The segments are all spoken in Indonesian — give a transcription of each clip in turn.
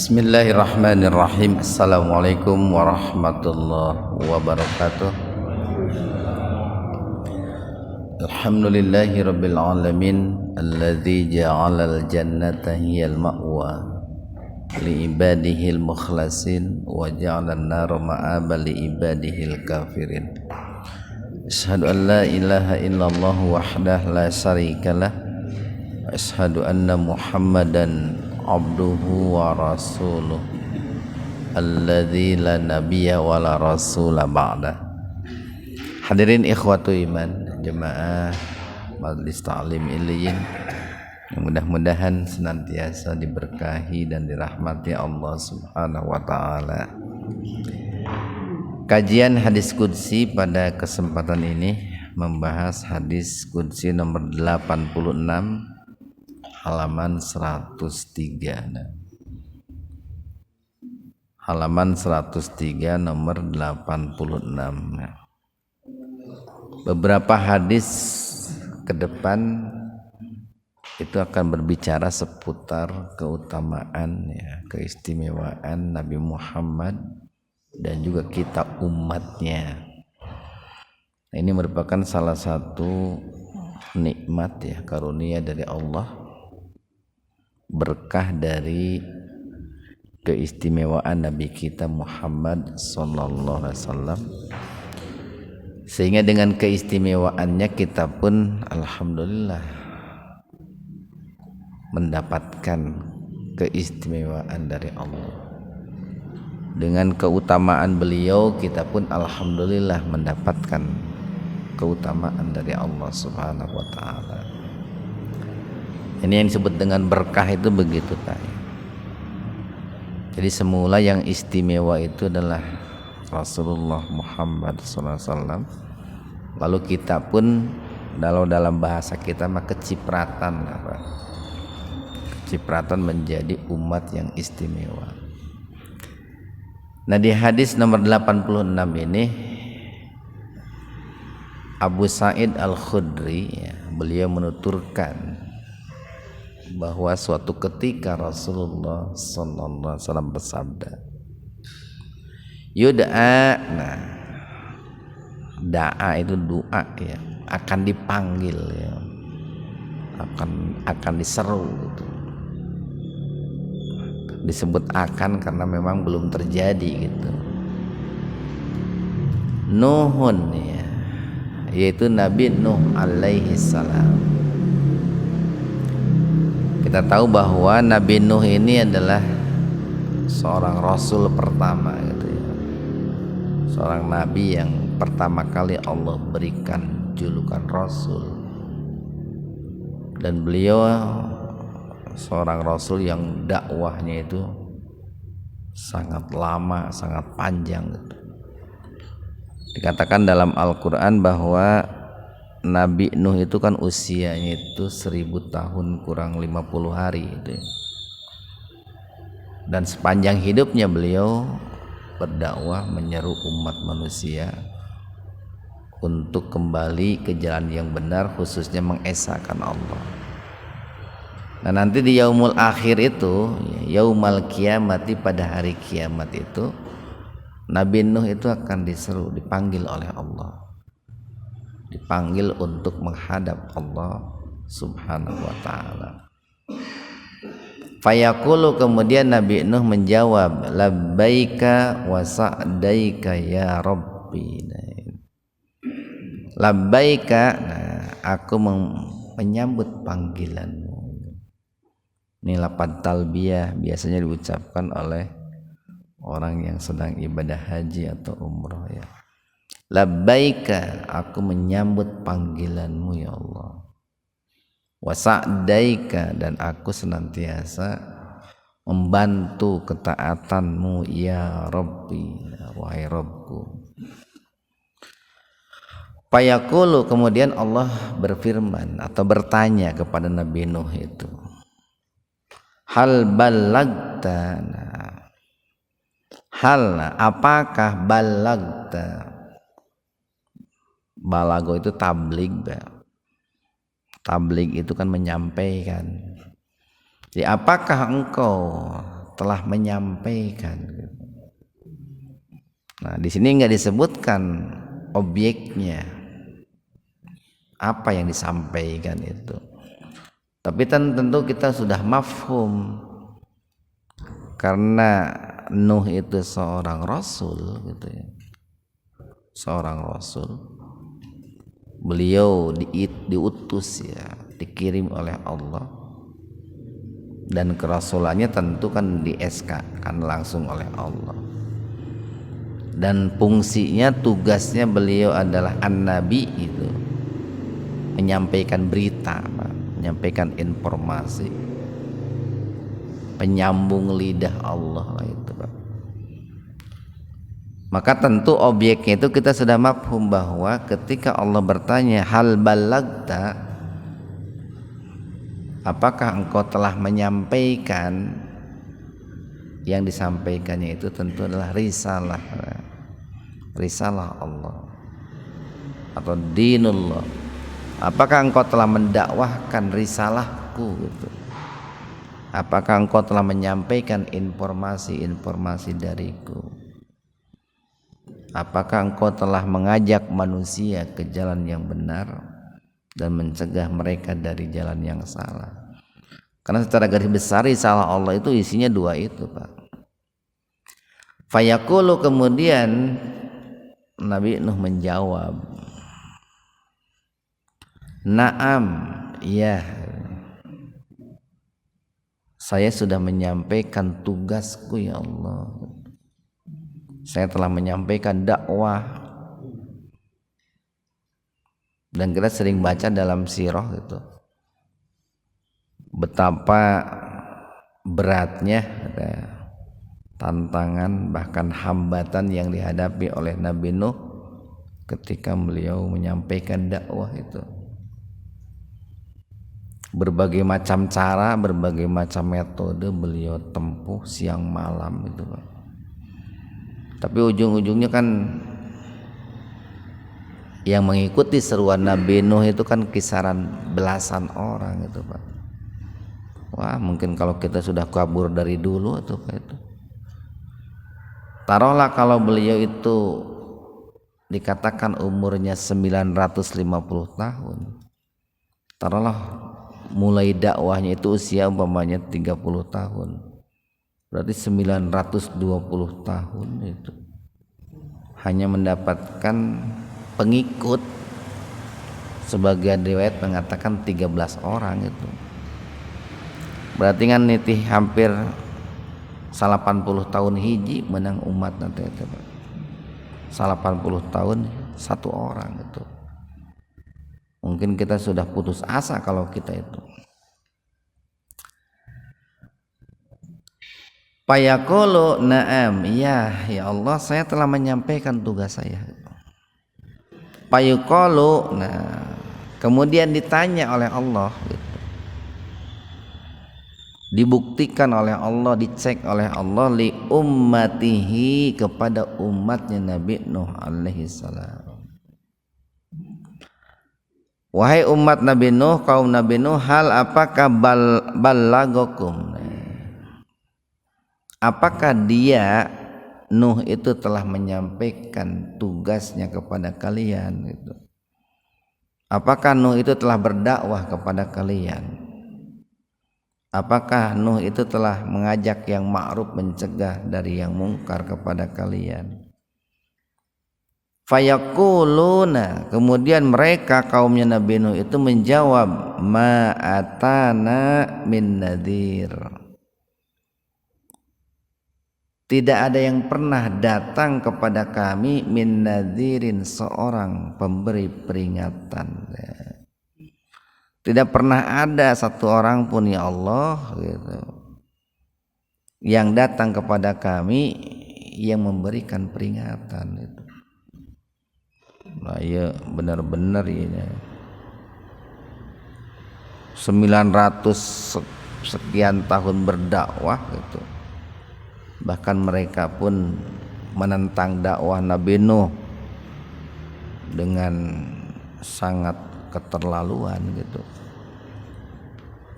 Bismillahirrahmanirrahim. Assalamualaikum warahmatullahi wabarakatuh. Alhamdulillahi rabbil alamin alladzi ja'alal jannata hiyal ma'wa li ibadihil mukhlasin wa ja'alan nara ma'aba li ibadihil kafirin. Asyhadu an la ilaha illallah wahdahu la syarikalah wa asyhadu anna Muhammadan abduhu wa rasuluh alladzi la nabiyya wa la rasula ba'da. Hadirin ikhwatu iman, jemaah Majelis Ta'lim Iliyin yang mudah-mudahan senantiasa diberkahi dan dirahmati Allah Subhanahu wa taala. Kajian hadis qudsi pada kesempatan ini membahas hadis qudsi nomor 86 halaman 103. Halaman 103 nomor 86. Beberapa hadis ke depan itu akan berbicara seputar keutamaan ya, keistimewaan Nabi Muhammad dan juga kita umatnya. Nah, ini merupakan salah satu nikmat ya, karunia dari Allah, berkah dari keistimewaan Nabi kita Muhammad sallallahu alaihi wasallam, sehingga dengan keistimewaannya kita pun alhamdulillah mendapatkan keistimewaan dari Allah. Dengan keutamaan beliau kita pun alhamdulillah mendapatkan keutamaan dari Allah Subhanahu wa taala. Ini yang disebut dengan berkah itu begitu Pak. Jadi semula yang istimewa itu adalah Rasulullah Muhammad SAW. Lalu kita pun dalam bahasa kita mah kecipratan apa? Kecipratan menjadi umat yang istimewa. Nah, di hadis nomor 86 ini Abu Sa'id Al-Khudri ya, beliau menuturkan bahwa suatu ketika Rasulullah sallallahu alaihi wasallam bersabda, yud'a, nah da'a itu doa ya, akan dipanggil ya, akan diseru gitu. Disebut akan karena memang belum terjadi gitu. Nuhun ya, yaitu Nabi Nuh alaihi salam. Kita tahu bahwa Nabi Nuh ini adalah seorang rasul pertama gitu ya. Seorang nabi yang pertama kali Allah berikan julukan rasul. Dan beliau seorang rasul yang dakwahnya itu sangat lama, sangat panjang gitu. Dikatakan dalam Al-Qur'an bahwa Nabi Nuh itu kan usianya itu 1000 tahun kurang 50 hari gitu ya. Dan sepanjang hidupnya beliau berdakwah menyeru umat manusia untuk kembali ke jalan yang benar, khususnya mengesahkan Allah. Nah, nanti di yaumul akhir itu, yaumal kiamati, pada hari kiamat itu, Nabi Nuh itu akan diseru, dipanggil oleh Allah. Dipanggil untuk menghadap Allah Subhanahu wa taala. Fayaqulu, kemudian Nabi Nuh menjawab, labbaika wa sa'daika ya rabbi. Labbaika, nah, aku menyambut panggilanmu. Ini lafaz talbiyah biasanya diucapkan oleh orang yang sedang ibadah haji atau umrah ya. Labbaika, aku menyambut panggilanmu ya Allah. Wa sa'daika, dan aku senantiasa membantu ketaatanmu ya Rabbi, wahai Rabbku. Fayaqulu, kemudian Allah berfirman atau bertanya kepada Nabi Nuh itu, hal ballagta, hal, apakah ballagta. Balago itu tabligh. Tabligh itu kan menyampaikan. Jadi apakah engkau telah menyampaikan. Nah, di sini nggak disebutkan objeknya apa yang disampaikan itu, tapi tentu kita sudah mafhum karena Nuh itu seorang rasul gitu ya, seorang rasul, beliau diutus ya, dikirim oleh Allah, dan kerasulannya tentu kan di SK kan langsung oleh Allah, dan fungsinya tugasnya beliau adalah an-nabi itu, menyampaikan berita, menyampaikan informasi, penyambung lidah Allah lah itu, Pak. Maka tentu objeknya itu kita sudah mafhum bahwa ketika Allah bertanya hal balagta, apakah engkau telah menyampaikan, yang disampaikannya itu tentu adalah risalah Allah atau dinullah. Apakah engkau telah mendakwahkan risalahku gitu? Apakah engkau telah menyampaikan informasi-informasi dariku? Apakah engkau telah mengajak manusia ke jalan yang benar dan mencegah mereka dari jalan yang salah? Karena secara garis besar risalah Allah itu isinya dua itu, Pak. Fayaqulu, kemudian Nabi Nuh menjawab, Naam, ya, saya sudah menyampaikan tugasku ya Allah. Saya telah menyampaikan dakwah. Dan kita sering baca dalam sirah itu betapa beratnya tantangan bahkan hambatan yang dihadapi oleh Nabi Nuh ketika beliau menyampaikan dakwah itu. Berbagai macam cara, berbagai macam metode beliau tempuh siang malam itu, Pak. Tapi ujung-ujungnya kan yang mengikuti seruan Nabi Nuh itu kan kisaran belasan orang itu, Pak. Wah, mungkin kalau kita sudah kabur dari dulu atau Pak itu. Taruhlah kalau beliau itu dikatakan umurnya 950 tahun. Taruhlah mulai dakwahnya itu usia umpamanya 30 tahun, berarti 920 tahun itu hanya mendapatkan pengikut, sebagian riwayat mengatakan 13 orang itu. Berarti kan niti hampir 80 tahun hiji menang umat nanti itu, 80 tahun satu orang itu. Mungkin kita sudah putus asa kalau kita itu. Fayaqulu na'am, ya Allah, saya telah menyampaikan tugas saya. Fayaqulu, nah, kemudian ditanya oleh Allah gitu. Dibuktikan oleh Allah, dicek oleh Allah li ummatihi, kepada umatnya Nabi Nuh alaihi salam. Wahai umat Nabi Nuh, kaum Nabi Nuh, hal apakah balagokum, apakah dia Nuh itu telah menyampaikan tugasnya kepada kalian gitu. Apakah Nuh itu telah berdakwah kepada kalian? Apakah Nuh itu telah mengajak yang ma'ruf, mencegah dari yang mungkar kepada kalian? Fayaquluna, kemudian mereka kaumnya Nabi Nuh itu menjawab, ma atana min nadhir, tidak ada yang pernah datang kepada kami min nadhirin, seorang pemberi peringatan. Tidak pernah ada satu orang pun ya Allah gitu, yang datang kepada kami yang memberikan peringatan itu. Nah, ya benar-benar ini 900 sekian tahun berdakwah gitu. Bahkan mereka pun menentang dakwah Nabi Nuh dengan sangat keterlaluan gitu.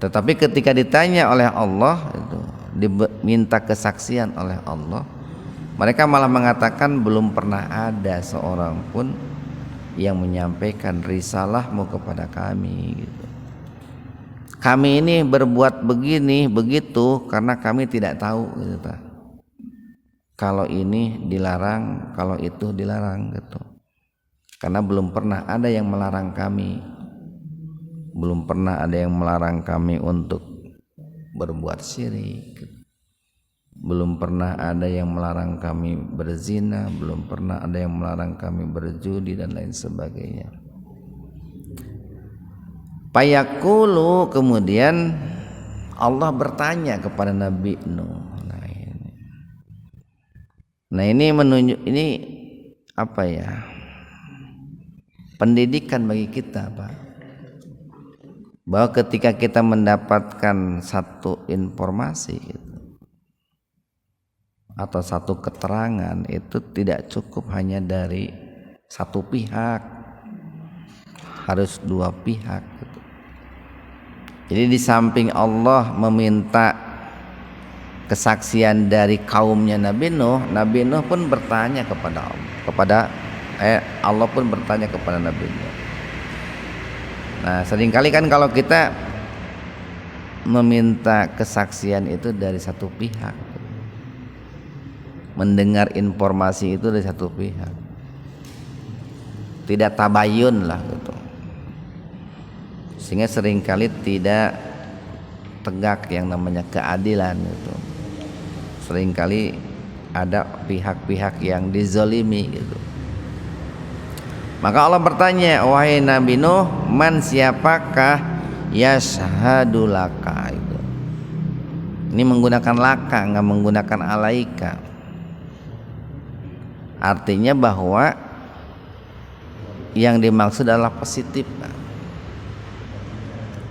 Tetapi ketika ditanya oleh Allah itu, diminta kesaksian oleh Allah, mereka malah mengatakan belum pernah ada seorang pun yang menyampaikan risalahmu kepada kami gitu. Kami ini berbuat begini begitu karena kami tidak tahu gitu. Kalau ini dilarang, kalau itu dilarang gitu. Karena belum pernah ada yang melarang kami. Belum pernah ada yang melarang kami untuk berbuat syirik. Belum pernah ada yang melarang kami berzina, belum pernah ada yang melarang kami berjudi dan lain sebagainya. Payaqulu, kemudian Allah bertanya kepada Nabi Nuh. Nah ini menunjuk, ini apa ya, pendidikan bagi kita Pak, bahwa ketika kita mendapatkan satu informasi gitu, atau satu keterangan, itu tidak cukup hanya dari satu pihak, harus dua pihak gitu. Jadi di samping Allah meminta kesaksian dari kaumnya Nabi Nuh pun bertanya kepada Allah, Allah pun bertanya kepada Nabi Nuh. Nah seringkali kan kalau kita meminta kesaksian itu dari satu pihak, mendengar informasi itu dari satu pihak, tidak tabayun lah gitu, sehingga seringkali tidak tegak yang namanya keadilan gitu. Seringkali ada pihak-pihak yang dizolimi gitu. Maka Allah bertanya, wahai Nabi Nuh, man siapakah yashhadu laka itu. Ini menggunakan laka, nggak menggunakan alaika. Artinya bahwa yang dimaksud adalah positif.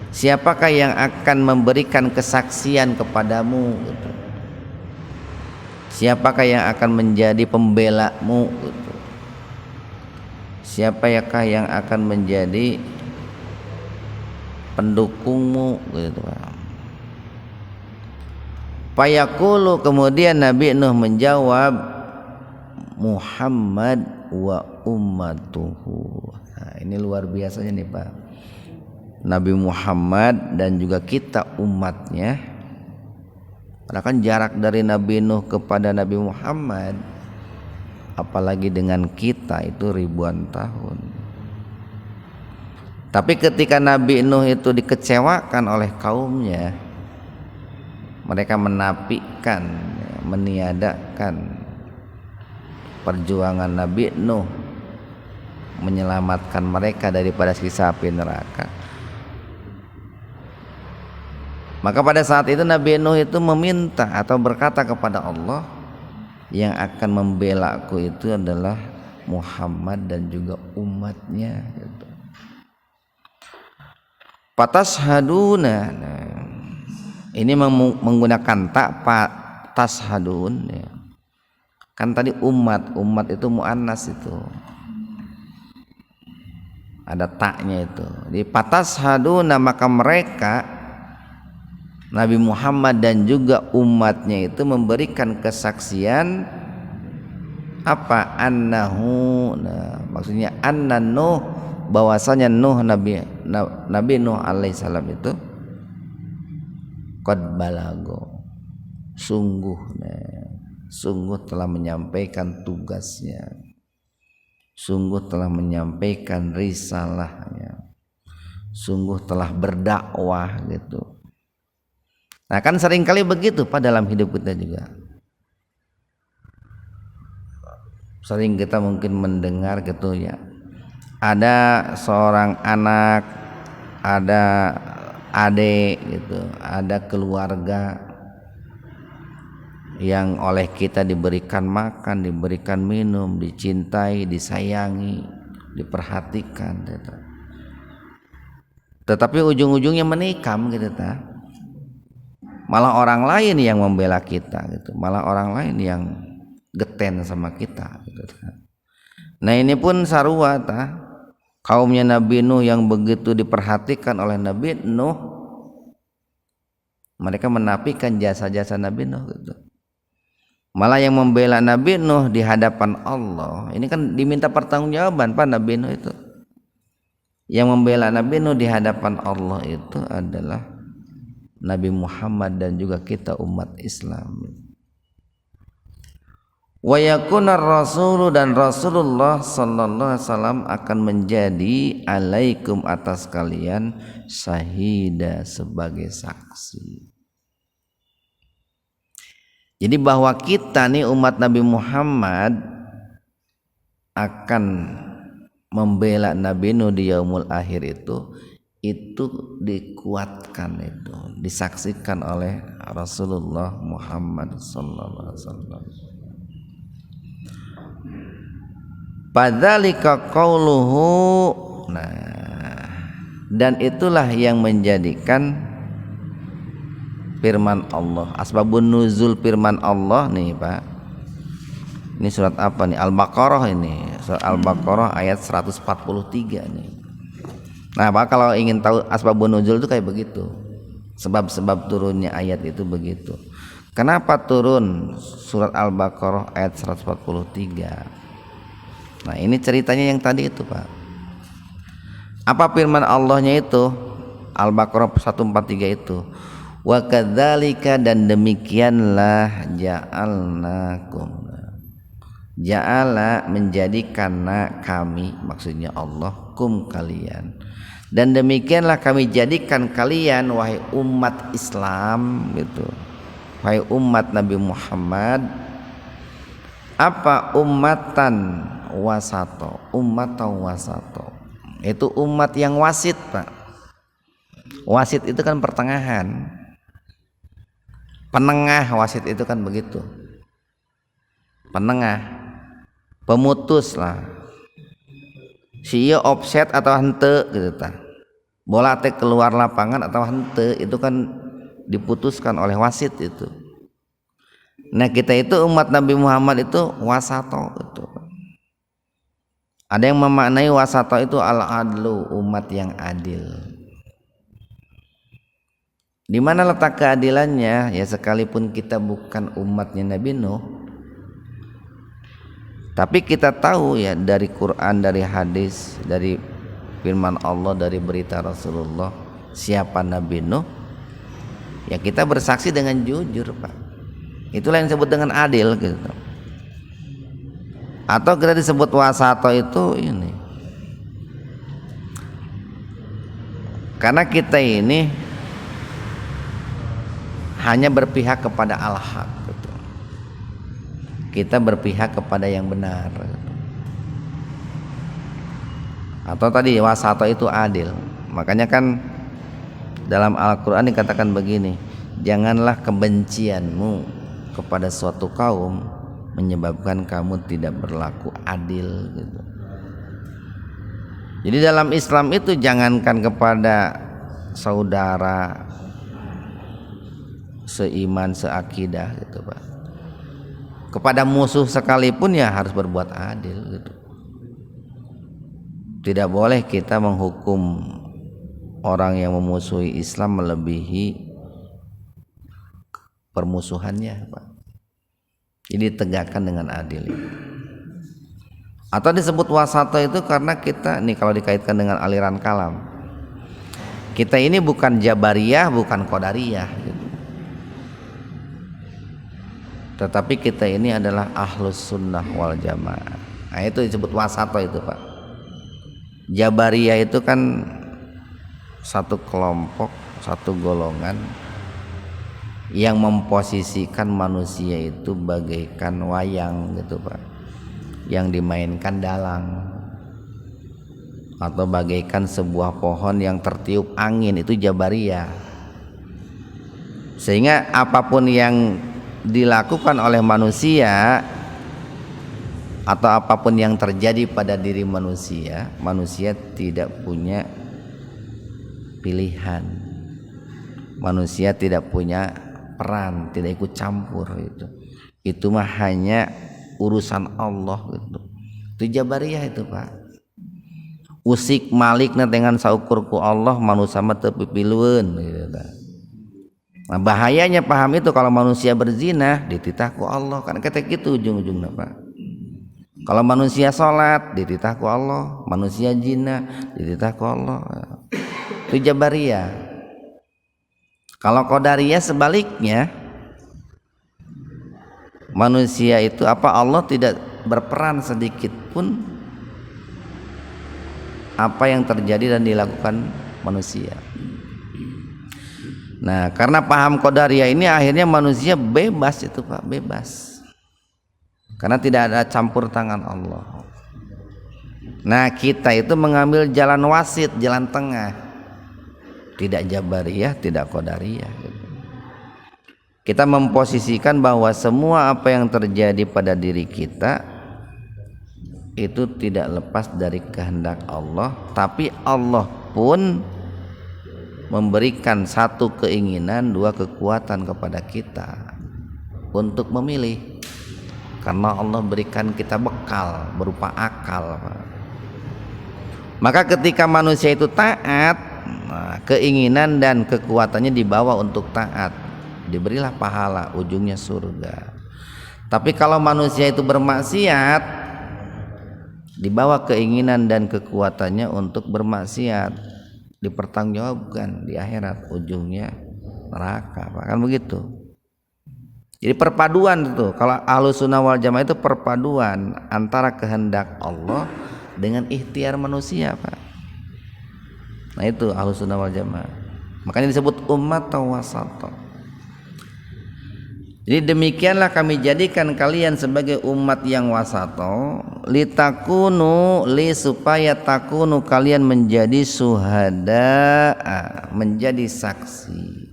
Siapakah yang akan memberikan kesaksian kepadamu gitu. Siapakah yang akan menjadi pembelamu gitu. Siapakah yang akan menjadi pendukungmu gitu. Payaqulu, kemudian Nabi Nuh menjawab, Muhammad wa ummatuhu. Nah, ini luar biasanya nih Pak, Nabi Muhammad dan juga kita umatnya. Karena kan jarak dari Nabi Nuh kepada Nabi Muhammad, apalagi dengan kita, itu ribuan tahun. Tapi ketika Nabi Nuh itu dikecewakan oleh kaumnya, mereka menafikan, meniadakan perjuangan Nabi Nuh menyelamatkan mereka daripada siksa api neraka. Maka pada saat itu Nabi Nuh itu meminta atau berkata kepada Allah, yang akan membela aku itu adalah Muhammad dan juga umatnya gitu. Patashaduna, nah, ini menggunakan tak tashadun ya. Kan tadi umat itu muannas, itu ada taknya itu. Di patashaduna, maka mereka Nabi Muhammad dan juga umatnya itu memberikan kesaksian apa? Annahu, nah, maksudnya anna Nuh, bahwasanya Nuh, Nabi Nuh alaihissalam itu qad balago, sungguh telah menyampaikan tugasnya, sungguh telah menyampaikan risalahnya, sungguh telah berdakwah gitu. Nah kan seringkali begitu Pak dalam hidup kita juga. Sering kita mungkin mendengar gitu ya, ada seorang anak, ada adik gitu, ada keluarga yang oleh kita diberikan makan, diberikan minum, dicintai, disayangi, diperhatikan gitu. Tetapi ujung-ujungnya menikam gitu ta. Malah orang lain yang membela kita gitu, malah orang lain yang geten sama kita gitu. Nah ini pun sarua ta, kaumnya Nabi Nuh yang begitu diperhatikan oleh Nabi Nuh, Mereka menafikan jasa-jasa Nabi Nuh gitu. Malah yang membela Nabi Nuh di hadapan Allah, ini kan diminta pertanggungjawaban Pak Nabi Nuh itu. Yang membela Nabi Nuh di hadapan Allah itu adalah Nabi Muhammad dan juga kita umat Islam. Wa yakuna rasulu dan Rasulullah sallallahu alaihi wasallam akan menjadi alaikum atas kalian syahida sebagai saksi. Jadi bahwa kita nih umat Nabi Muhammad akan membela Nabi Nuh di yaumul akhir itu dikuatkan, itu disaksikan oleh Rasulullah Muhammad sallallahu alaihi wasallam. Padzalika qauluhu, nah, dan itulah yang menjadikan firman Allah, asbabun nuzul firman Allah nih Pak. Ini surat apa nih? Al-Baqarah ini. Surat Al-Baqarah ayat 143 nih. Nah, Pak, kalau ingin tahu asbabun nuzul itu kayak begitu. Sebab-sebab turunnya ayat itu begitu. Kenapa turun surat Al-Baqarah ayat 143? Nah, ini ceritanya yang tadi itu, Pak. Apa firman Allahnya itu? Al-Baqarah 143 itu. Wa kadzalika, dan demikianlah ja'alnakum. Ja'ala menjadikan kami, maksudnya Allah, kum kalian. Dan demikianlah kami jadikan kalian wahai umat Islam gitu. Wahai umat Nabi Muhammad, apa ummatan wasato, ummatan wasato. Itu umat yang wasit, Pak. Wasit itu kan pertengahan. Penengah, wasit itu kan begitu. Penengah, pemutus lah. Si ieu offset atau henteu gitu tah. Bola teh keluar lapangan atau henteu itu kan diputuskan oleh wasit itu. Nah, kita itu umat Nabi Muhammad itu wasato itu. Ada yang memaknai wasato itu al-adlu, umat yang adil. Di mana letak keadilannya? Ya, sekalipun kita bukan umatnya Nabi Nuh, tapi kita tahu ya dari Quran, dari hadis, dari firman Allah, dari berita Rasulullah siapa Nabi Nuh. Ya, kita bersaksi dengan jujur, Pak. Itulah yang disebut dengan adil gitu. Atau kita disebut wasato itu ini. Karena kita ini hanya berpihak kepada al-haq gitu. Kita berpihak kepada yang benar gitu. Atau tadi wasato itu adil. Makanya kan dalam Al-Quran dikatakan begini, janganlah kebencianmu kepada suatu kaum menyebabkan kamu tidak berlaku adil gitu. Jadi dalam Islam itu jangankan kepada saudara seiman, seakidah gitu, Pak. Kepada musuh sekalipun ya harus berbuat adil gitu. Tidak boleh kita menghukum orang yang memusuhi Islam melebihi permusuhannya, Pak. Jadi tegakkan dengan adil. Atau disebut wasato itu karena kita nih, kalau dikaitkan dengan aliran kalam, kita ini bukan Jabariyah, bukan Qadariyah gitu. Tetapi kita ini adalah ahlus sunnah wal jamaah. Nah, itu disebut wasato itu, Pak. Jabariyah itu kan satu kelompok, satu golongan yang memposisikan manusia itu bagaikan wayang gitu, Pak, yang dimainkan dalang, atau bagaikan sebuah pohon yang tertiup angin, itu Jabariyah. Sehingga apapun yang dilakukan oleh manusia atau apapun yang terjadi pada diri manusia, manusia tidak punya pilihan, manusia tidak punya peran, tidak ikut campur itu. Itu mah hanya urusan Allah gitu. Itu Jabariyah itu, Pak. Usik malik na dengan saukur ku Allah manusia mah teu pipilueun gitu. Nah, bahayanya paham itu kalau manusia berzina dititah ku Allah, kan kata gitu ujung-ujungnya Pak. Kalau manusia sholat dititah ku Allah, manusia zina dititah ku Allah. Itu Jabariyah. Kalau Qadariyah sebaliknya, manusia itu Allah tidak berperan sedikit pun apa yang terjadi dan dilakukan manusia. Nah, karena paham Qadariyah ini akhirnya manusia bebas itu Pak, bebas. Karena tidak ada campur tangan Allah. Nah, kita itu mengambil jalan wasit, jalan tengah. Tidak Jabariyah, tidak Qadariyah. Kita memposisikan bahwa semua apa yang terjadi pada diri kita itu tidak lepas dari kehendak Allah, tapi Allah pun memberikan satu keinginan, dua kekuatan kepada kita untuk memilih, karena Allah berikan kita bekal berupa akal. Maka ketika manusia itu taat, keinginan dan kekuatannya dibawa untuk taat, diberilah pahala, ujungnya surga. Tapi kalau manusia itu bermaksiat, dibawa keinginan dan kekuatannya untuk bermaksiat, dipertanggungjawabkan di akhirat, ujungnya neraka, kan begitu. Jadi perpaduan itu, kalau Ahlus Sunnah wal Jamaah itu perpaduan antara kehendak Allah dengan ikhtiar manusia, Pak. Nah, itu Ahlus Sunnah wal Jamaah. Makanya disebut umat wasata. Jadi demikianlah kami jadikan kalian sebagai umat yang wasato, litakunu supaya takunu kalian menjadi syuhada, menjadi saksi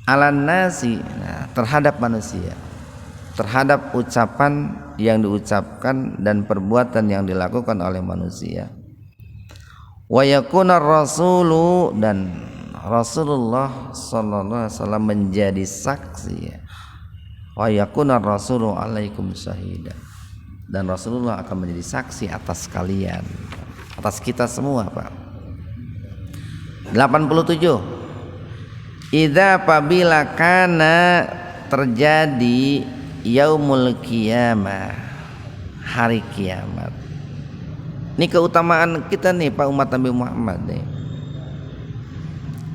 alan nasi, terhadap manusia, terhadap ucapan yang diucapkan dan perbuatan yang dilakukan oleh manusia. Wa yakuna rasulu, dan Rasulullah sallallahu alaihi wasallam menjadi saksi. Wa yakuna rasulu alaikum syahida, dan Rasulullah akan menjadi saksi atas kalian, atas kita semua, Pak. 87. Idza apabila kana terjadi yaumul qiyamah, hari kiamat. Ini keutamaan kita nih Pak, umat Nabi Muhammad nih.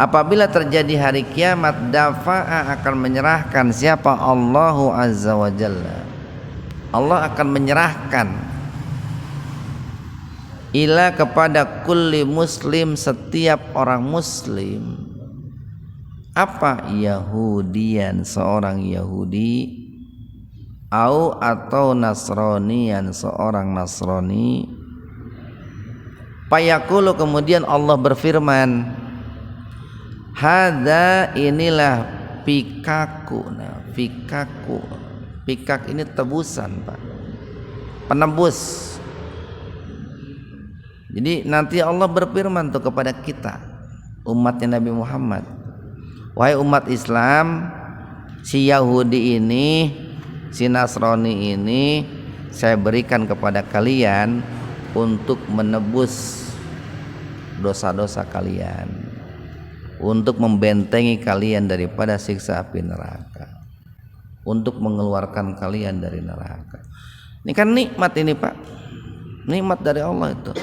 Apabila terjadi hari kiamat, dafa'a akan menyerahkan siapa? Allahu Azza wa Jalla. Allah akan menyerahkan ila kepada kulli muslim, setiap orang muslim. Apa? Yahudian, seorang Yahudi, atau Nasranian, seorang Nasrani. Fayaqulu, kemudian Allah berfirman, hadza, inilah pikaku. Nah, pikaku, pikak ini tebusan, Pak, penebus. Jadi nanti Allah berfirman tuh kepada kita, umatnya Nabi Muhammad, wahai umat Islam, si Yahudi ini, si Nasrani ini saya berikan kepada kalian untuk menebus dosa-dosa kalian, untuk membentengi kalian daripada siksa api neraka, untuk mengeluarkan kalian dari neraka. Ini kan nikmat ini, Pak, nikmat dari Allah itu.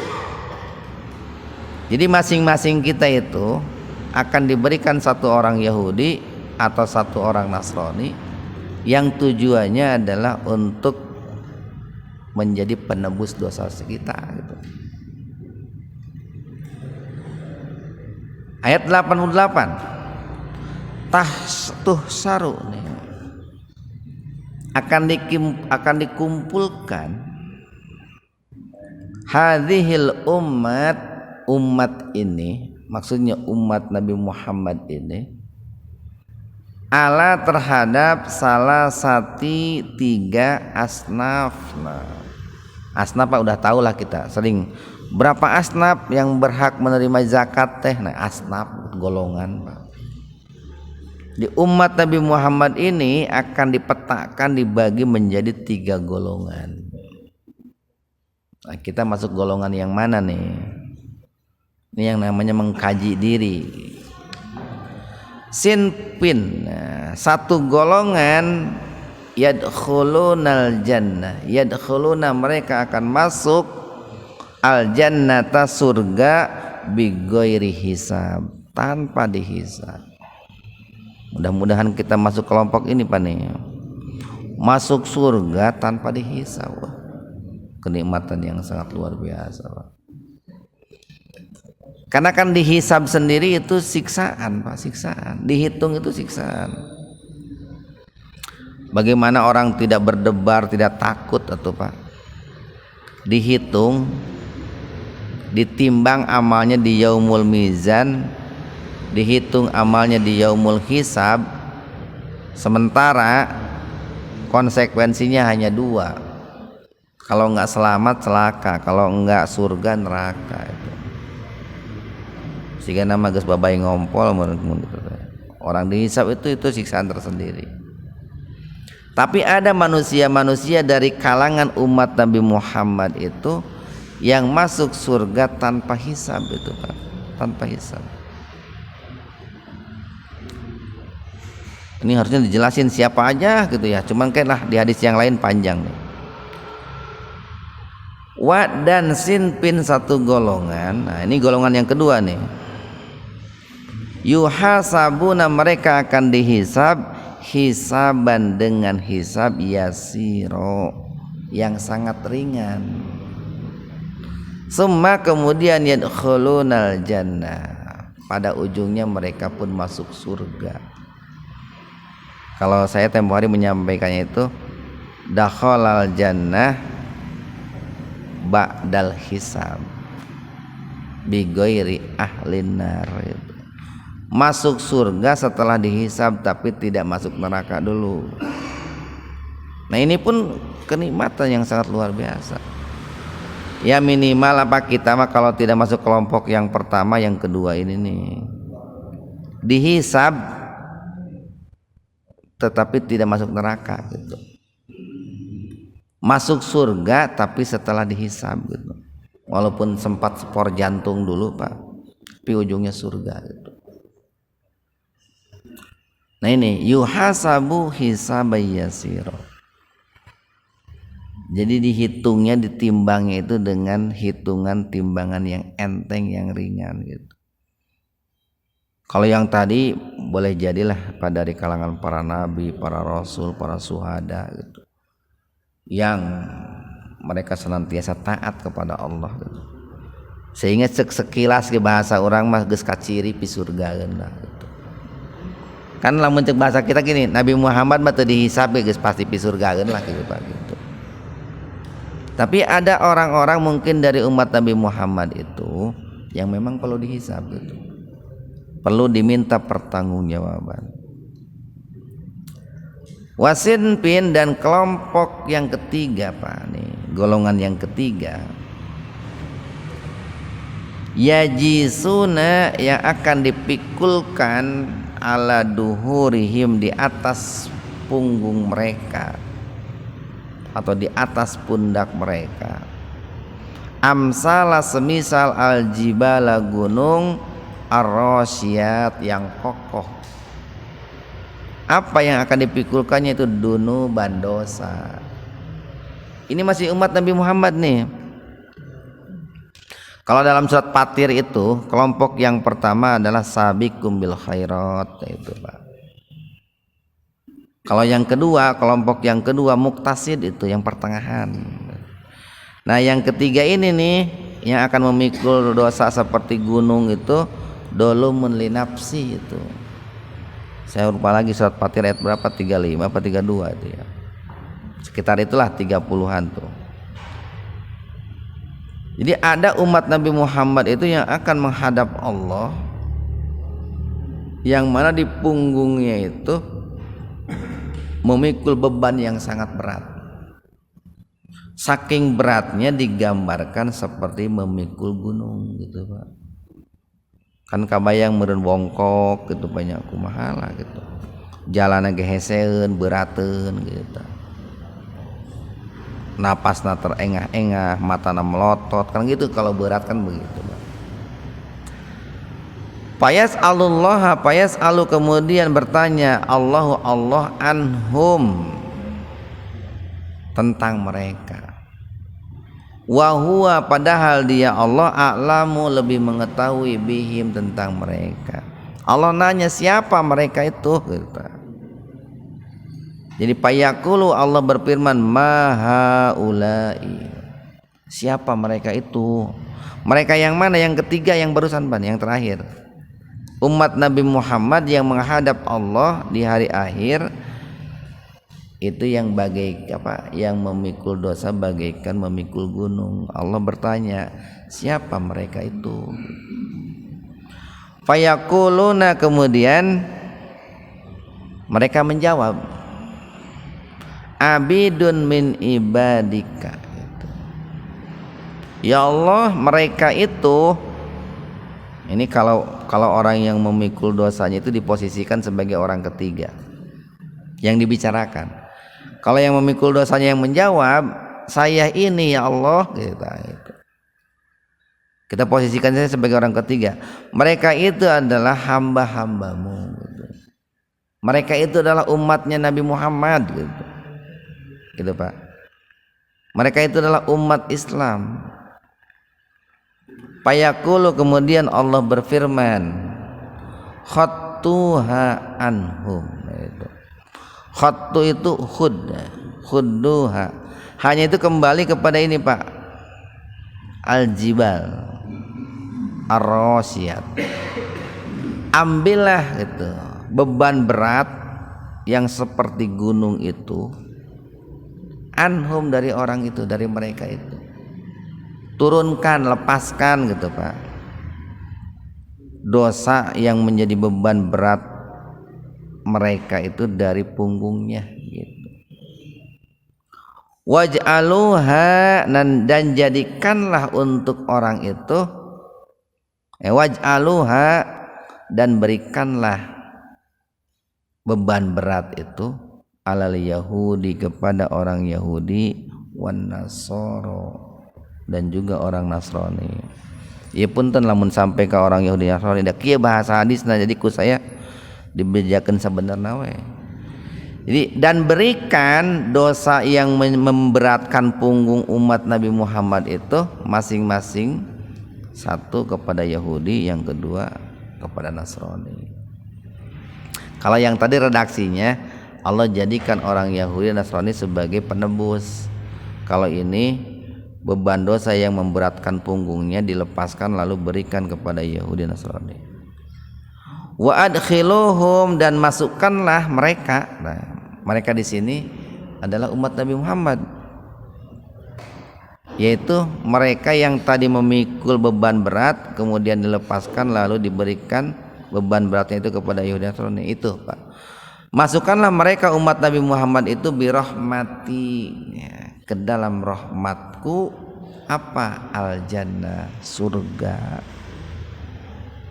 Jadi masing-masing kita itu akan diberikan satu orang Yahudi atau satu orang Nasrani yang tujuannya adalah untuk menjadi penebus dosa kita gitu. Ayat 88, tuhsaru nih, akan dikumpulkan hadhil umat ini, maksudnya umat Nabi Muhammad ini, ala terhadap salah satu tiga asnaf. Nah, asnaf Pak, udah tahu lah kita sering, berapa asnaf yang berhak menerima zakat teh. Nah, asnaf golongan, Pak. Di umat Nabi Muhammad ini akan dipetakan, dibagi menjadi 3 golongan. Nah, kita masuk golongan yang mana nih? Ini yang namanya mengkaji diri. Sinpin, nah, satu golongan yadkhulunal jannah, yadkhuluna mereka akan masuk al jannata surga bighairi hisab, tanpa dihisab. Mudah-mudahan kita masuk kelompok ini Pak nih, masuk surga tanpa dihisab. Kenikmatan yang sangat luar biasa Pak. Karena kan dihisab sendiri itu siksaan Pak, siksaan, dihitung itu siksaan. Bagaimana orang tidak berdebar, tidak takut atau Pak, dihitung, ditimbang amalnya di yaumul mizan, dihitung amalnya di yaumul hisab, sementara konsekuensinya hanya dua, kalau enggak selamat celaka, kalau enggak surga neraka. Itu sehingga nama geus babai ngompol orang dihisab itu siksaan tersendiri. Tapi ada manusia-manusia dari kalangan umat Nabi Muhammad itu yang masuk surga tanpa hisab itu Pak, tanpa hisab. Ini harusnya dijelasin siapa aja gitu ya, cuman kan lah di hadis yang lain panjang nih. Wa dan sinpin, satu golongan. Nah ini golongan yang kedua nih. Yuhasabuna, mereka akan dihisab hisaban dengan hisab yasiro, yang sangat ringan. Summa, kemudian yadkhulunal jannah, pada ujungnya mereka pun masuk surga. Kalau saya tempo hari menyampaikannya itu dakhalal jannah ba'dal hisab bighairi ahlin nar, masuk surga setelah dihisab tapi tidak masuk neraka dulu. Nah ini pun kenikmatan yang sangat luar biasa. Ya minimal apa kita mah kalau tidak masuk kelompok yang pertama, yang kedua ini nih, dihisab tetapi tidak masuk neraka gitu. Masuk surga tapi setelah dihisab gitu. Walaupun sempat spor jantung dulu Pak, tapi ujungnya surga gitu. Nah ini yuhasabu hisabay yasiro. Jadi dihitungnya, ditimbangnya itu dengan hitungan timbangan yang enteng, yang ringan gitu. Kalau yang tadi boleh jadilah pada dari kalangan para nabi, para rasul, para suhada gitu, yang mereka senantiasa taat kepada Allah gitu. Sehingga sekilas ke bahasa orang mah geus kaciri pi surga geuna gitu. Kan lamun cek bahasa kita gini, Nabi Muhammad mah teu dihisab geus pasti pi surga lah gitu Pak gitu. Tapi ada orang-orang mungkin dari umat Nabi Muhammad itu yang memang perlu dihisab gitu, perlu diminta pertanggungjawaban. Wasinpin, dan kelompok yang ketiga Pak nih, golongan yang ketiga, yajisuna, yang akan dipikulkan ala duhurihim, di atas punggung mereka atau di atas pundak mereka, amsala, semisal aljibala, gunung, ar-rasyat, yang kokoh. Apa yang akan dipikulkannya itu dunuban, dosa. Ini masih umat Nabi Muhammad nih. Kalau dalam surat Fatir itu kelompok yang pertama adalah sabiqum bil khairat, itu Pak. Kalau yang kedua, kelompok yang kedua muktasid, itu yang pertengahan. Nah yang ketiga ini nih yang akan memikul dosa seperti gunung itu dolumun linapsi itu. Saya lupa lagi surat Fatir ayat berapa, 35 apa 32 itu ya. Sekitar itulah 30-an tuh. Jadi ada umat Nabi Muhammad itu yang akan menghadap Allah, yang mana di punggungnya itu memikul beban yang sangat berat. Saking beratnya digambarkan seperti memikul gunung gitu Pak. Kan kabayang meureun bongkok gitu, banyak kumaha lah gitu. Jalanna geheseun, beurateun gitu. Napasna terengah-engah, matana melotot, kan gitu kalau berat kan begitu Pak. Fayas'alu kemudian bertanya Allah anhum tentang mereka. Wa huwa padahal dia Allah a'lamu lebih mengetahui bihim tentang mereka. Allah nanya siapa mereka itu gitu. Jadi fayaqulu Allah berfirman mahaulai. Siapa mereka itu? Mereka yang mana? Yang ketiga yang barusan yang terakhir. Umat Nabi Muhammad yang menghadap Allah di hari akhir itu yang yang memikul dosa bagaikan memikul gunung. Allah bertanya, siapa mereka itu? Fayaquluna kemudian mereka menjawab, abidun min ibadika. Ya Allah, mereka itu ini kalau orang yang memikul dosanya itu diposisikan sebagai orang ketiga yang dibicarakan. Kalau yang memikul dosanya yang menjawab, saya ini ya Allah gitu. Kita posisikan saya sebagai orang ketiga. Mereka itu adalah hamba-hambamu gitu. Mereka itu adalah umatnya Nabi Muhammad gitu. Gitu Pak. Mereka itu adalah umat Islam. Fayaqulu kemudian Allah berfirman, khattuha anhum. Khattu itu khudduha. Hanya itu kembali kepada ini Pak, al-jibal ar-rasiyat. Ambillah itu beban berat yang seperti gunung itu, anhum dari orang itu, dari mereka itu. Turunkan, lepaskan gitu Pak, dosa yang menjadi beban berat mereka itu dari punggungnya gitu. Waj'aluha dan jadikanlah untuk orang itu waj'aluha dan berikanlah beban berat itu alal Yahudi kepada orang Yahudi wan Nasoro dan juga orang Nasrani. Ya punten lamun sampai ke orang Yahudi Nasrani da kieu bahasa hadisna jadi ku saya dibejakeun sabenerna we. Jadi dan berikan dosa yang memberatkan punggung umat Nabi Muhammad itu masing-masing satu kepada Yahudi, yang kedua kepada Nasrani. Kalau yang tadi redaksinya Allah jadikan orang Yahudi dan Nasrani sebagai penebus. Kalau ini beban dosa yang memberatkan punggungnya dilepaskan lalu berikan kepada Yahudi Nasrani. Wa adkhiluhum dan masukkanlah mereka. Nah, mereka di sini adalah umat Nabi Muhammad, yaitu mereka yang tadi memikul beban berat kemudian dilepaskan lalu diberikan beban beratnya itu kepada Yahudi Nasrani. Itu Pak, masukkanlah mereka umat Nabi Muhammad itu birahmati ya, ke dalam rahmatku. Apa? Al jannah, surga.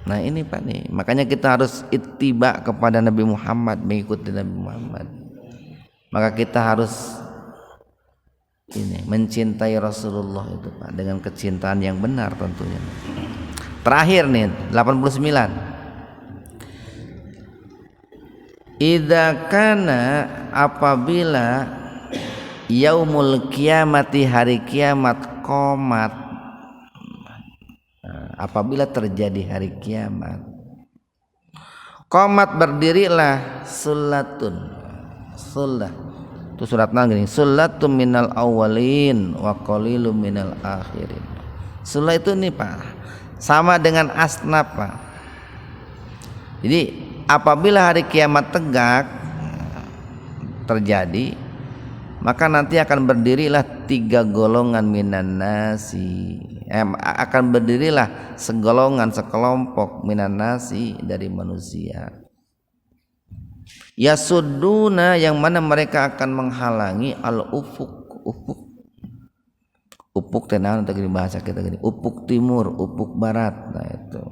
Nah ini Pak nih, makanya kita harus ittiba kepada Nabi Muhammad, mengikuti Nabi Muhammad. Maka kita harus ini mencintai Rasulullah itu Pak, dengan kecintaan yang benar tentunya. Terakhir nih 89. Idza kana apabila yaumul kiamati hari kiamat qomat, apabila terjadi hari kiamat qomat berdirilah sulatun, sulah itu surat gini, sulatun minal awalin wa qalilum minal akhirin. Sulah itu nih Pak sama dengan asnaf Pak. Jadi apabila hari kiamat tegak terjadi, maka nanti akan berdirilah 3 golongan minan nasi, akan berdirilah segolongan, sekelompok minan nasi dari manusia, yasudduna yang mana mereka akan menghalangi al ufuk tenan untuk bahasa kita gini, ufuk timur, ufuk barat. Nah itu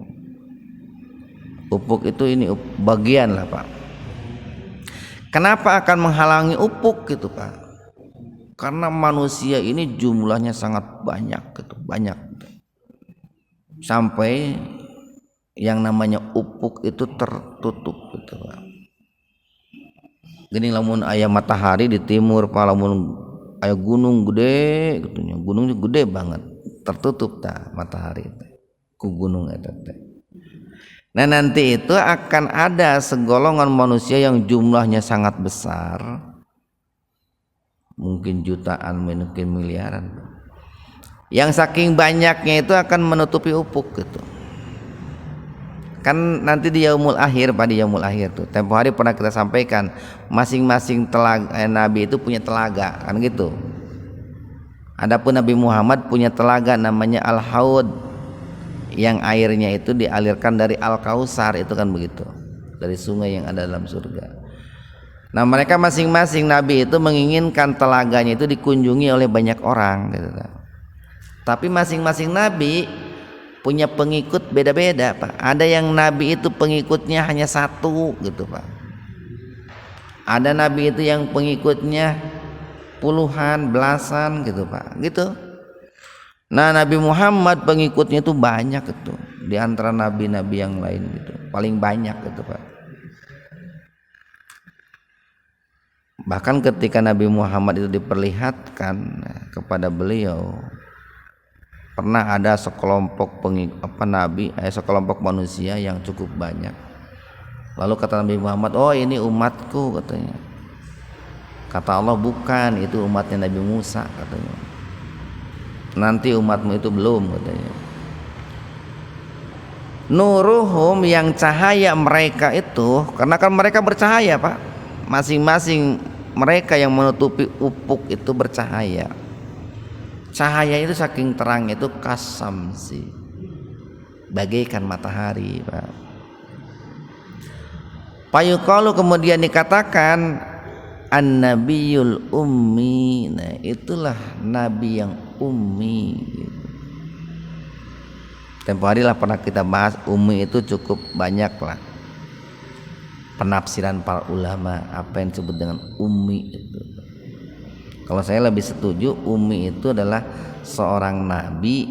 ufuk itu ini bagian lah Pak. Kenapa akan menghalangi ufuk gitu Pak? Karena manusia ini jumlahnya sangat banyak gitu, banyak sampai yang namanya upuk itu tertutup gitu Pak. Gini lamun aya matahari di timur, lamun aya gunung gede gitu nya. Gunungnya gede banget, tertutup tah matahari teh ku gunung eta teh. Nah nanti itu akan ada segolongan manusia yang jumlahnya sangat besar, mungkin jutaan, mungkin miliaran, yang saking banyaknya itu akan menutupi ufuk gitu. Kan nanti di yaumul akhir, pada yaumul akhir tuh tempo hari pernah kita sampaikan, masing-masing nabi itu punya telaga kan gitu. Adapun Nabi Muhammad punya telaga namanya Al-Haud, yang airnya itu dialirkan dari Al-Kausar, itu kan begitu, dari sungai yang ada dalam surga. Nah mereka masing-masing nabi itu menginginkan telaganya itu dikunjungi oleh banyak orang gitu. Tapi masing-masing nabi punya pengikut beda-beda Pak. Ada yang nabi itu pengikutnya hanya satu gitu Pak. Ada nabi itu yang pengikutnya puluhan, belasan gitu Pak, gitu. Nah Nabi Muhammad pengikutnya itu banyak itu, di antara nabi-nabi yang lain gitu, paling banyak gitu Pak. Bahkan ketika Nabi Muhammad itu diperlihatkan kepada beliau, pernah ada sekelompok sekelompok manusia yang cukup banyak. Lalu kata Nabi Muhammad, oh ini umatku katanya. Kata Allah, bukan, itu umatnya Nabi Musa katanya. Nanti umatmu itu belum katanya. Nuruhum, yang cahaya mereka itu, karena kan mereka bercahaya Pak, masing-masing mereka yang menutupi ufuk itu bercahaya. Cahaya itu saking terang itu kasamsi, bagaikan matahari Pak. Payuqalu, kemudian dikatakan an-nabiyul ummi. Nah itulah nabi yang ummi gitu. Tempo hari lah pernah kita bahas, ummi itu cukup banyak lah penafsiran para ulama apa yang disebut dengan ummi itu. Kalau saya lebih setuju ummi itu adalah seorang nabi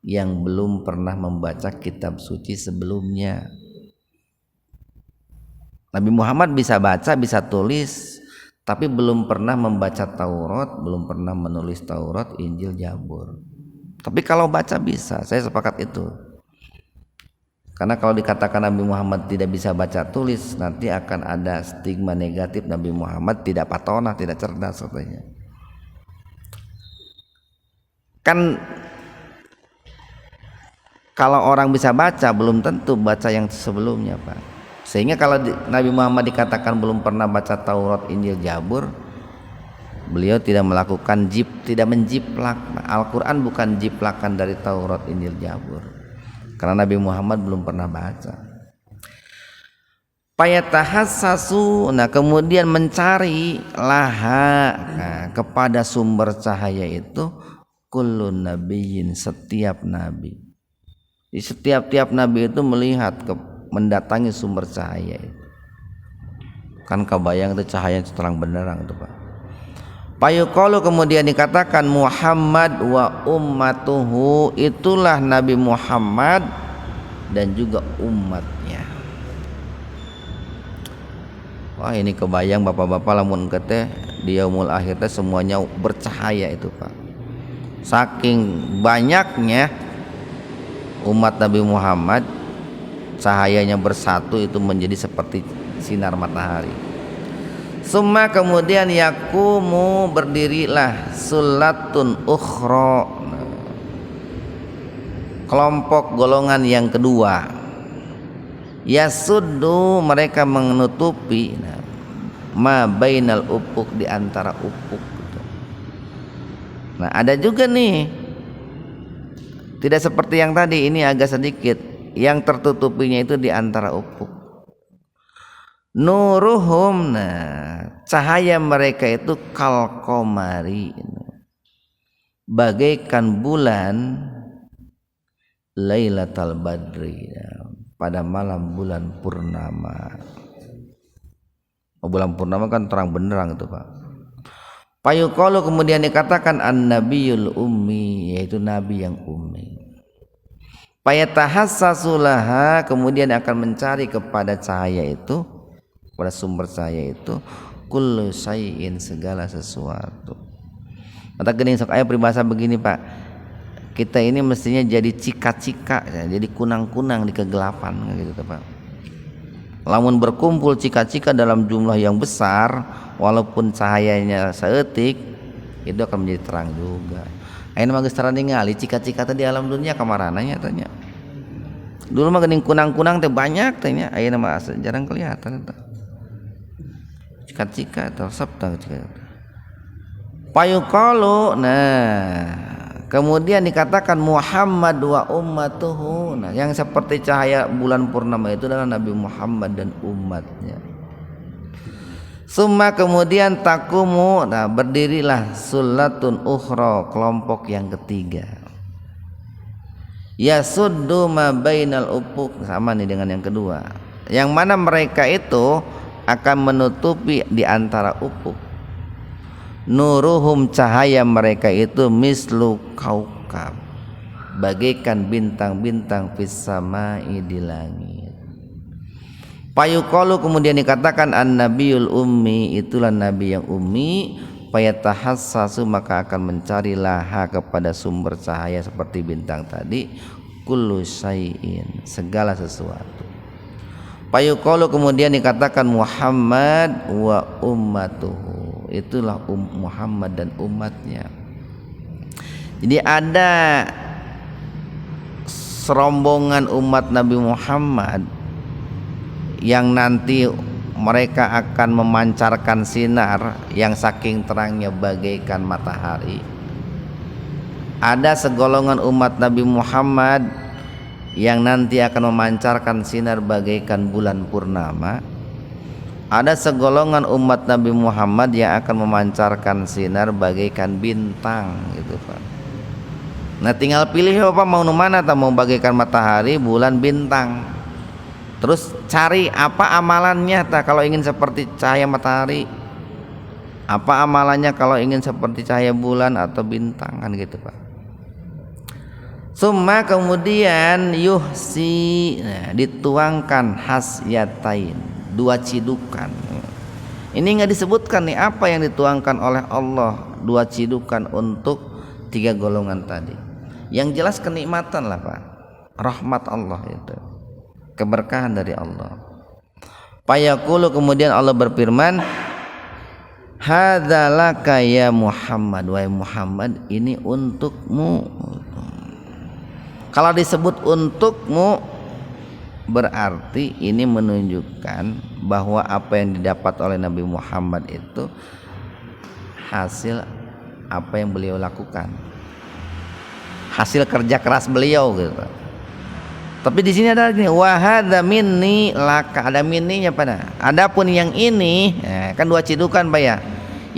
yang belum pernah membaca kitab suci sebelumnya. Nabi Muhammad bisa baca, bisa tulis, tapi belum pernah membaca Taurat, belum pernah menulis Taurat, Injil, Zabur. Tapi kalau baca bisa, saya sepakat itu. Karena kalau dikatakan Nabi Muhammad tidak bisa baca tulis, nanti akan ada stigma negatif Nabi Muhammad tidak patonah, tidak cerdas katanya. Kan kalau orang bisa baca belum tentu baca yang sebelumnya Pak. Sehingga kalau Nabi Muhammad dikatakan belum pernah baca Taurat, Injil, Zabur, beliau tidak melakukan tidak menjiplak. Al-Quran bukan jiplakan dari Taurat, Injil, Zabur, karena Nabi Muhammad belum pernah baca. Payatahassasu, nah kemudian mencari laha, kepada sumber cahaya itu, kullun nabiyyin, setiap nabi. Di setiap nabi itu melihat mendatangi sumber cahaya itu. Kan kebayang itu cahaya terang benderang itu Pak. Payuqalu, kemudian dikatakan Muhammad wa ummatuhu, itulah Nabi Muhammad dan juga umatnya. Wah ini kebayang bapak-bapak lamun kete di yaumul akhir teh semuanya bercahaya itu Pak. Saking banyaknya umat Nabi Muhammad, cahayanya bersatu itu menjadi seperti sinar matahari. Summa, kemudian yakumu, berdirilah sulatun ukhra, kelompok golongan yang kedua. Yasuddu, mereka menutupi ma bainal ufuk, di antara ufuk gitu. Nah ada juga nih, tidak seperti yang tadi, ini agak sedikit, yang tertutupinya itu di antara ufuk. Nuruhum, nah cahaya mereka itu kal qamari, bagaikan bulan Lailatul Badri, pada malam bulan purnama. Bulan purnama kan terang benderang itu Pak. Payuqalu, kemudian dikatakan an-nabiyul ummi, yaitu nabi yang ummi. Fayatahassasulaha, kemudian akan mencari kepada cahaya itu, pada sumber cahaya itu, kullu syai'in, segala sesuatu. Kata gini sok aya peribahasa begini Pak, kita ini mestinya jadi cika-cika ya, jadi kunang-kunang di kegelapan gitu Pak. Lamun berkumpul cika-cika dalam jumlah yang besar, walaupun cahayanya seetik, itu akan menjadi terang juga. Ayeuna mah geus tara ningali cika-cika teh di alam dunia kamarananya tanya. Dulu mah geuning kunang-kunang teh banyak teh nya, ayeuna mah jarang kelihatan teh. Cika-cika atau sabta cika. Payuqalu, nah kemudian dikatakan Muhammad wa ummatuhu. Nah, yang seperti cahaya bulan purnama itu adalah Nabi Muhammad dan umatnya. Summa, kemudian takumu, nah berdirilah sulatun ukhra, kelompok yang ketiga. Yasuddu ma bainal ufuq, sama nih dengan yang kedua. Yang mana mereka itu akan menutupi di antara ufuk. Nuruhum, cahaya mereka itu mislu kaukab, bagaikan bintang-bintang fis samai, di langit. Payuqalu, kemudian dikatakan an-nabiyul ummi, itulah nabi yang ummi. Payatahassasu, maka akan mencari laha, kepada sumber cahaya seperti bintang tadi, kullu syai'in, segala sesuatu. Payuqalu, kemudian dikatakan Muhammad wa ummatuhu, itulah Muhammad dan umatnya. Jadi ada serombongan umat Nabi Muhammad yang nanti mereka akan memancarkan sinar yang saking terangnya bagaikan matahari. Ada segolongan umat Nabi Muhammad yang nanti akan memancarkan sinar bagaikan bulan purnama. Ada segolongan umat Nabi Muhammad yang akan memancarkan sinar bagaikan bintang gitu Pak. Nah tinggal pilih Bapak mau mana, mau bagaikan matahari, bulan, bintang. Terus cari apa amalannya kalau ingin seperti cahaya matahari, apa amalannya kalau ingin seperti cahaya bulan atau bintang, kan gitu Pak. Summa, kemudian yuhsi, nah, dituangkan hasyatain, dua cidukan. Ini nggak disebutkan nih apa yang dituangkan oleh Allah, dua cidukan untuk tiga golongan tadi. Yang jelas kenikmatan lah Pak, rahmat Allah itu, keberkahan dari Allah. Payaqulu, kemudian Allah berfirman, hadzalaka ya Muhammad, wahai Muhammad, ini untukmu. Kalau disebut untukmu, berarti ini menunjukkan bahwa apa yang didapat oleh Nabi Muhammad itu hasil apa yang beliau lakukan, hasil kerja keras beliau gitu. Tapi di sini ada gini, wa hadza minni laka, ada minninya pada. Adapun yang ini, kan dua cidukan Pak ya.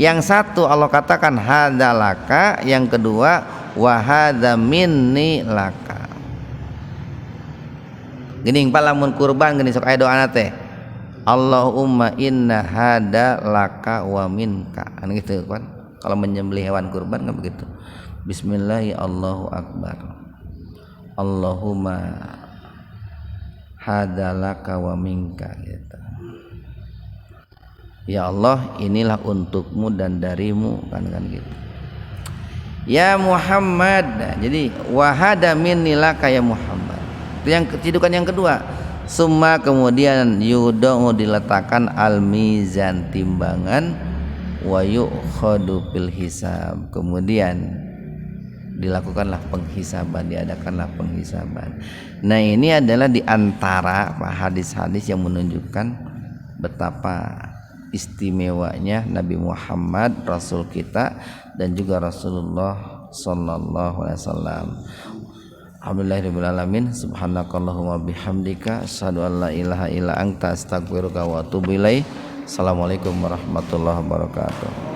Yang satu Allah katakan hadza laka, yang kedua wa hadza minni laka. Gini Pak, lamun kurban gini sok aya doana teh. Allahumma inna hada laka wa minka. Kan gitu kan. Kalau menyembelih hewan kurban kan begitu. Bismillahi Allahu akbar. Allahumma hadalaka wa minka gitu. Ya Allah, inilah untukmu dan darimu, kan gitu. Ya Muhammad, nah, jadi wahada minni laka ya Muhammad. Itu yang cidukan yang kedua. Summa, kemudian yudau, diletakkan al-mizan, timbangan, wa yukhadu fil hisab, kemudian dilakukanlah penghisaban, diadakanlah penghisaban. Nah ini adalah diantara hadis-hadis yang menunjukkan betapa istimewanya Nabi Muhammad, Rasul kita, dan juga Rasulullah Sallallahu Alaihi Wasallam. Alhamdulillahirabbil alamin. Subhanakallahumma bihamdika asyhadu an la ilaha illa anta astaghfiruka wa atubu ilaik. Assalamualaikum warahmatullahi wabarakatuh.